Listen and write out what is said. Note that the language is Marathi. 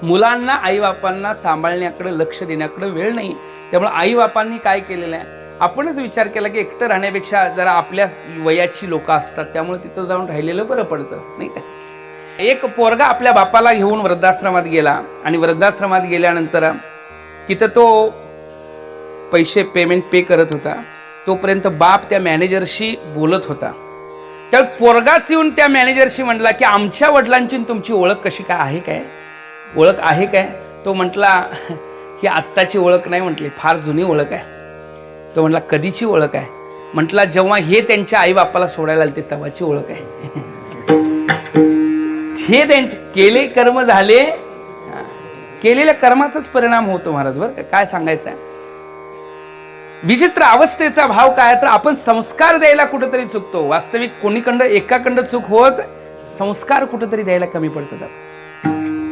मुलांना आईबापांना सांभाळण्याकडे लक्ष देण्याकडे वेळ नाही. त्यामुळे आईबापांनी काय केलेलं आहे, आपणच विचार केला की एकटं राहण्यापेक्षा जरा आपल्या वयाची लोक असतात त्यामुळे तिथं जाऊन राहिलेलं बरं पडतं, नाही का. एक पोरगा आपल्या बापाला घेऊन वृद्धाश्रमात गेला आणि वृद्धाश्रमात गेल्यानंतर तिथं तो पैसे पेमेंट पे करत होता. तोपर्यंत बाप त्या मॅनेजरशी बोलत होता. त्या पोरगाच येऊन त्या मॅनेजरशी म्हटला की आमच्या वडिलांची तुमची ओळख कशी काय आहे, काय ओळख आहे काय. तो म्हटला ही आत्ताची ओळख नाही म्हटली, फार जुनी ओळख आहे. तो म्हटला कधीची ओळख आहे. म्हटला जेव्हा हे त्यांच्या आई बापाला सोडायला आले तेव्हाची ओळख आहे. हे त्यांचे केले कर्म झाले, केलेल्या कर्माचाच परिणाम होतो महाराज. बरं काय सांगायचं आहे, विचित्र अवस्थेचा भाव काय तर आपण संस्कार द्यायला कुठेतरी चुकतो. वास्तविक कोणीकडं एकाकडं चूक होत, संस्कार कुठेतरी द्यायला कमी पडतात.